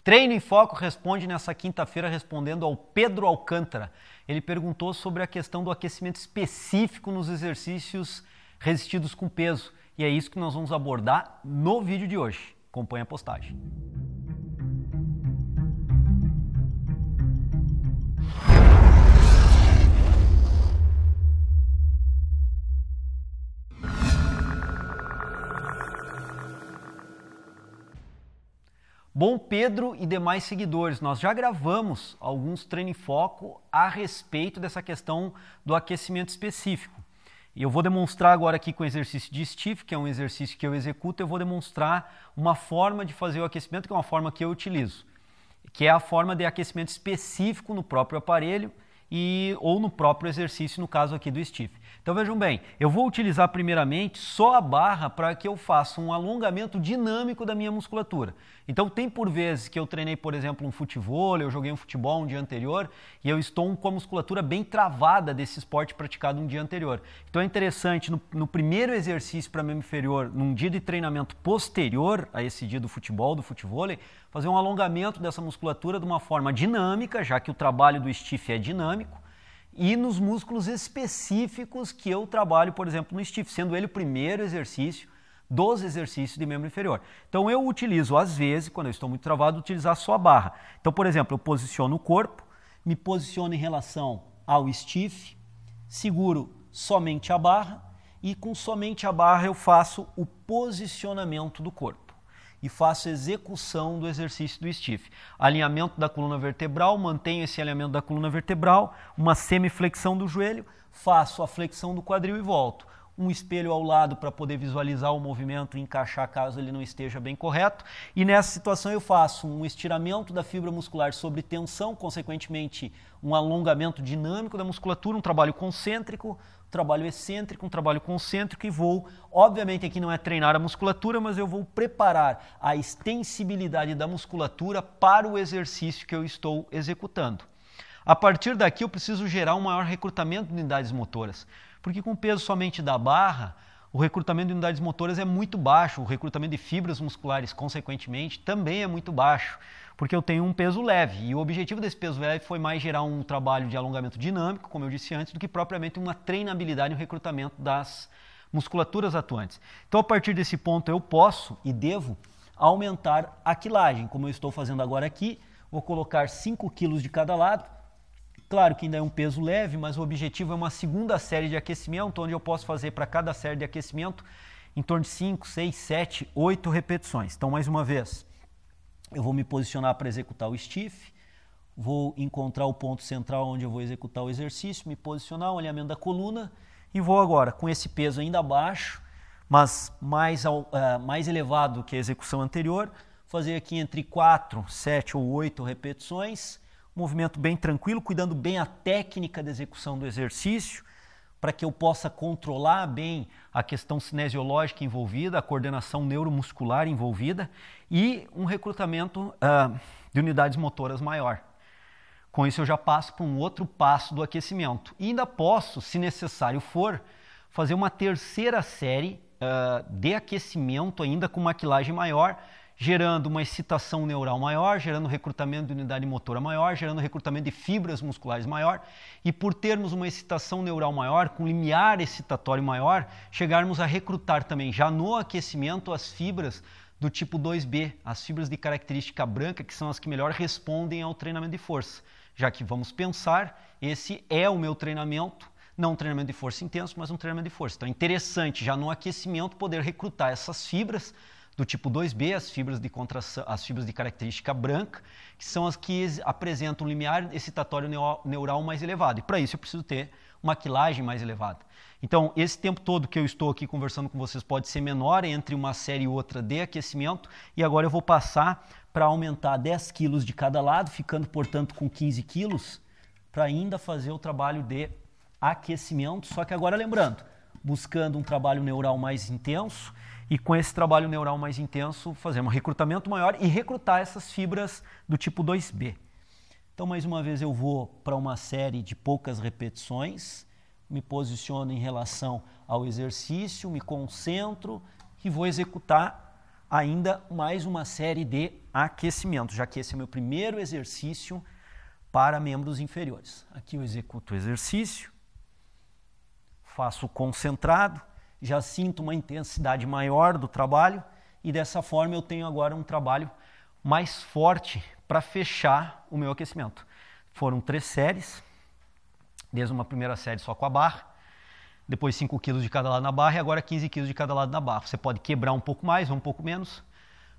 Treino em Foco responde nessa quinta-feira respondendo ao Pedro Alcântara. Ele perguntou sobre a questão do aquecimento específico nos exercícios resistidos com peso. E é isso que nós vamos abordar no vídeo de hoje. Acompanhe a postagem. Bom, Pedro e demais seguidores, nós já gravamos alguns Treino em Foco a respeito dessa questão do aquecimento específico. E eu vou demonstrar agora aqui com o exercício de stiff, que é um exercício que eu executo, eu vou demonstrar uma forma de fazer o aquecimento, que é uma forma que eu utilizo, que é a forma de aquecimento específico no próprio aparelho ou no próprio exercício, no caso aqui do stiff. Então vejam bem, eu vou utilizar primeiramente só a barra para que eu faça um alongamento dinâmico da minha musculatura. Então tem por vezes que eu treinei, por exemplo, um futevôlei, eu joguei um futebol um dia anterior e eu estou com a musculatura bem travada desse esporte praticado um dia anterior. Então é interessante no primeiro exercício para membro inferior, num dia de treinamento posterior a esse dia do futebol, do futevôlei, fazer um alongamento dessa musculatura de uma forma dinâmica, já que o trabalho do stiff é dinâmico, e nos músculos específicos que eu trabalho, por exemplo, no stiff, sendo ele o primeiro exercício dos exercícios de membro inferior. Então eu utilizo, às vezes, quando eu estou muito travado, utilizar só a barra. Então, por exemplo, eu posiciono o corpo, me posiciono em relação ao stiff, seguro somente a barra e com somente a barra eu faço o posicionamento do corpo e faço execução do exercício do stiff. Alinhamento da coluna vertebral, mantenho esse alinhamento da coluna vertebral, uma semiflexão do joelho, faço a flexão do quadril e volto. Um espelho ao lado para poder visualizar o movimento e encaixar caso ele não esteja bem correto. E nessa situação eu faço um estiramento da fibra muscular sobre tensão, consequentemente um alongamento dinâmico da musculatura, um trabalho concêntrico, um trabalho excêntrico, um trabalho concêntrico e vou, obviamente aqui não é treinar a musculatura, mas eu vou preparar a extensibilidade da musculatura para o exercício que eu estou executando. A partir daqui eu preciso gerar um maior recrutamento de unidades motoras, porque com o peso somente da barra, o recrutamento de unidades motoras é muito baixo, o recrutamento de fibras musculares, consequentemente, também é muito baixo, porque eu tenho um peso leve, e o objetivo desse peso leve foi mais gerar um trabalho de alongamento dinâmico, como eu disse antes, do que propriamente uma treinabilidade no recrutamento das musculaturas atuantes. Então, a partir desse ponto, eu posso e devo aumentar a quilagem, como eu estou fazendo agora aqui, vou colocar 5 kg de cada lado. Claro que ainda é um peso leve, mas o objetivo é uma segunda série de aquecimento, onde eu posso fazer para cada série de aquecimento em torno de 5, 6, 7, 8 repetições. Então, mais uma vez, eu vou me posicionar para executar o stiff, vou encontrar o ponto central onde eu vou executar o exercício, me posicionar, o alinhamento da coluna e vou agora, com esse peso ainda abaixo, mas mais elevado que a execução anterior, fazer aqui entre 4, 7 ou 8 repetições, movimento bem tranquilo, cuidando bem a técnica de execução do exercício, para que eu possa controlar bem a questão cinesiológica envolvida, a coordenação neuromuscular envolvida e um recrutamento de unidades motoras maior. Com isso eu já passo para um outro passo do aquecimento. E ainda posso, se necessário for, fazer uma terceira série de aquecimento ainda com uma quilagem maior, gerando uma excitação neural maior, gerando recrutamento de unidade motora maior, gerando recrutamento de fibras musculares maior e por termos uma excitação neural maior, com limiar excitatório maior, chegarmos a recrutar também já no aquecimento as fibras do tipo 2B, as fibras de característica branca, que são as que melhor respondem ao treinamento de força. Já que vamos pensar, esse é o meu treinamento, não um treinamento de força intenso, mas um treinamento de força. Então é interessante já no aquecimento poder recrutar essas fibras do tipo 2B, as fibras de contração, as fibras de característica branca, que são as que apresentam um limiar excitatório neural mais elevado. E para isso eu preciso ter uma quilagem mais elevada. Então, esse tempo todo que eu estou aqui conversando com vocês pode ser menor entre uma série e outra de aquecimento. E agora eu vou passar para aumentar 10 quilos de cada lado, ficando, portanto, com 15 quilos, para ainda fazer o trabalho de aquecimento. Só que agora, lembrando, buscando um trabalho neural mais intenso, e com esse trabalho neural mais intenso, fazer um recrutamento maior e recrutar essas fibras do tipo 2B. Então, mais uma vez, eu vou para uma série de poucas repetições, me posiciono em relação ao exercício, me concentro e vou executar ainda mais uma série de aquecimento, já que esse é o meu primeiro exercício para membros inferiores. Aqui eu executo o exercício, faço concentrado, já sinto uma intensidade maior do trabalho e dessa forma eu tenho agora um trabalho mais forte para fechar o meu aquecimento. Foram 3 séries, desde uma primeira série só com a barra, depois 5 kg de cada lado na barra e agora 15 kg de cada lado na barra. Você pode quebrar um pouco mais ou um pouco menos,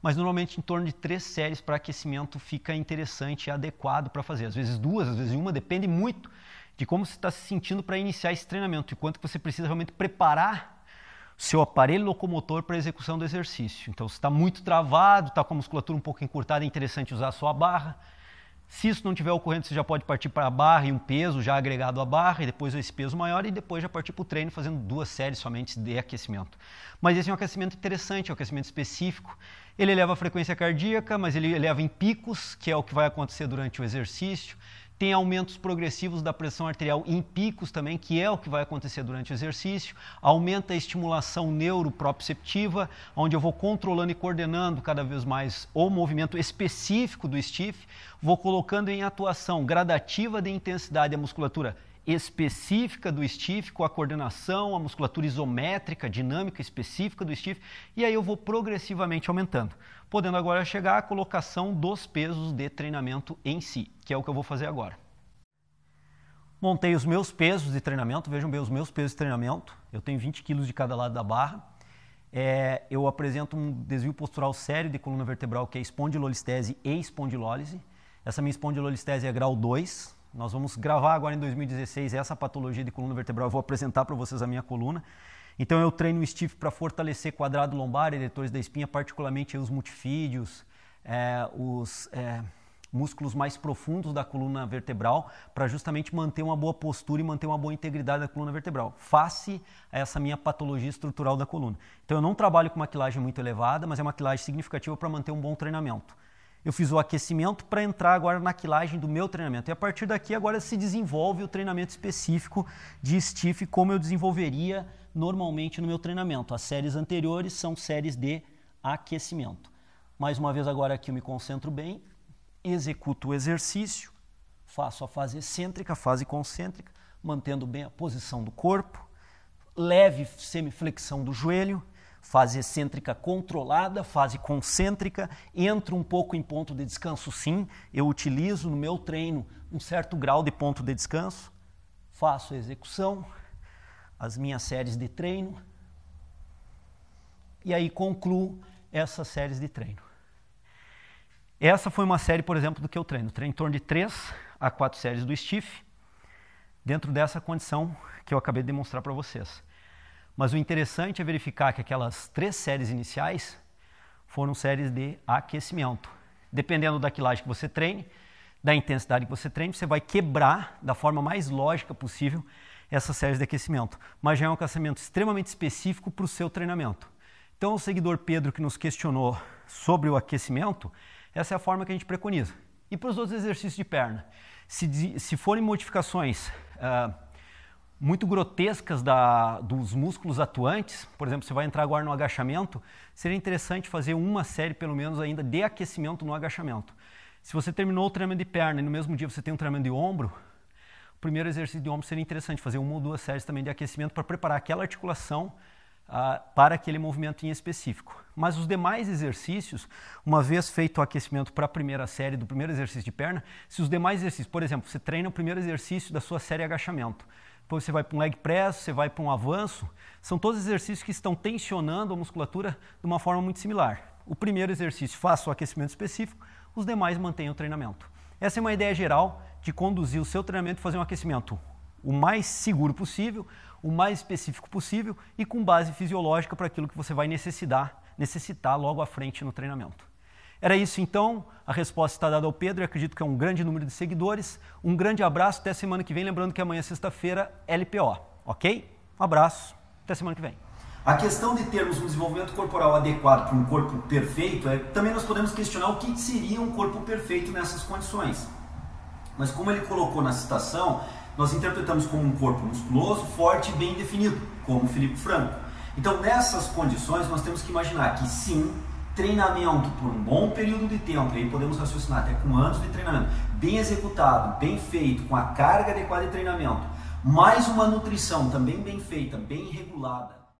mas normalmente em torno de 3 séries para aquecimento fica interessante e adequado para fazer. Às vezes 2, às vezes 1, depende muito de como você está se sentindo para iniciar esse treinamento e quanto você precisa realmente preparar seu aparelho locomotor para a execução do exercício. Então, se está muito travado, está com a musculatura um pouco encurtada, é interessante usar só a barra. Se isso não estiver ocorrendo, você já pode partir para a barra e um peso já agregado à barra, e depois esse peso maior, e depois já partir para o treino fazendo 2 séries somente de aquecimento. Mas esse é um aquecimento interessante, é um aquecimento específico. Ele eleva a frequência cardíaca, mas ele eleva em picos, que é o que vai acontecer durante o exercício. Tem aumentos progressivos da pressão arterial em picos também, que é o que vai acontecer durante o exercício. Aumenta a estimulação neuroproprioceptiva, onde eu vou controlando e coordenando cada vez mais o movimento específico do stiff. Vou colocando em atuação gradativa de intensidade a musculatura específica do stiff, com a coordenação, a musculatura isométrica, dinâmica específica do stiff, e aí eu vou progressivamente aumentando, podendo agora chegar à colocação dos pesos de treinamento em si, que é o que eu vou fazer agora. Montei os meus pesos de treinamento, vejam bem os meus pesos de treinamento, eu tenho 20 kg de cada lado da barra, eu apresento um desvio postural sério de coluna vertebral, que é espondilolistese e espondilólise. Essa minha espondilolistese é grau 2, nós vamos gravar agora em 2016 essa patologia de coluna vertebral, eu vou apresentar para vocês a minha coluna. Então eu treino o stiff para fortalecer quadrado lombar, eretores da espinha, particularmente os multifídeos, os músculos mais profundos da coluna vertebral, para justamente manter uma boa postura e manter uma boa integridade da coluna vertebral, face a essa minha patologia estrutural da coluna. Então eu não trabalho com uma quilagem muito elevada, mas é uma quilagem significativa para manter um bom treinamento. Eu fiz o aquecimento para entrar agora na quilagem do meu treinamento. E a partir daqui agora se desenvolve o treinamento específico de stiff, como eu desenvolveria normalmente no meu treinamento. As séries anteriores são séries de aquecimento. Mais uma vez agora aqui eu me concentro bem, executo o exercício, faço a fase excêntrica, fase concêntrica, mantendo bem a posição do corpo, leve semiflexão do joelho, fase excêntrica controlada, fase concêntrica, entro um pouco em ponto de descanso sim, eu utilizo no meu treino um certo grau de ponto de descanso, faço a execução, as minhas séries de treino e aí concluo essas séries de treino. Essa foi uma série, por exemplo, do que eu treino. Treino em torno de 3 a 4 séries do stiff, dentro dessa condição que eu acabei de demonstrar para vocês. Mas o interessante é verificar que aquelas 3 séries iniciais foram séries de aquecimento. Dependendo da quilagem que você treine, da intensidade que você treine, você vai quebrar da forma mais lógica possível essas séries de aquecimento. Mas já é um aquecimento extremamente específico para o seu treinamento. Então, o seguidor Pedro que nos questionou sobre o aquecimento, essa é a forma que a gente preconiza. E para os outros exercícios de perna, se forem modificações muito grotescas dos músculos atuantes, por exemplo, você vai entrar agora no agachamento, seria interessante fazer uma série, pelo menos, ainda de aquecimento no agachamento. Se você terminou o treinamento de perna e no mesmo dia você tem um treinamento de ombro, o primeiro exercício de ombro seria interessante fazer 1 ou 2 séries também de aquecimento para preparar aquela articulação para aquele movimento em específico. Mas os demais exercícios, uma vez feito o aquecimento para a primeira série do primeiro exercício de perna, se os demais exercícios, por exemplo, você treina o primeiro exercício da sua série agachamento, depois você vai para um leg press, você vai para um avanço, são todos exercícios que estão tensionando a musculatura de uma forma muito similar. O primeiro exercício faça o aquecimento específico, os demais mantenham o treinamento. Essa é uma ideia geral de conduzir o seu treinamento e fazer um aquecimento o mais seguro possível, o mais específico possível e com base fisiológica para aquilo que você vai necessitar logo à frente no treinamento. Era isso então, a resposta está dada ao Pedro, eu acredito que é um grande número de seguidores. Um grande abraço, até semana que vem, lembrando que amanhã é sexta-feira, LPO, ok? Um abraço, até semana que vem. A questão de termos um desenvolvimento corporal adequado para um corpo perfeito, também nós podemos questionar o que seria um corpo perfeito nessas condições. Mas como ele colocou na citação, nós interpretamos como um corpo musculoso, forte e bem definido, como o Felipe Franco. Então, nessas condições, nós temos que imaginar que sim, treinamento por um bom período de tempo, e aí podemos raciocinar até com anos de treinamento, bem executado, bem feito, com a carga adequada de treinamento, mais uma nutrição também bem feita, bem regulada,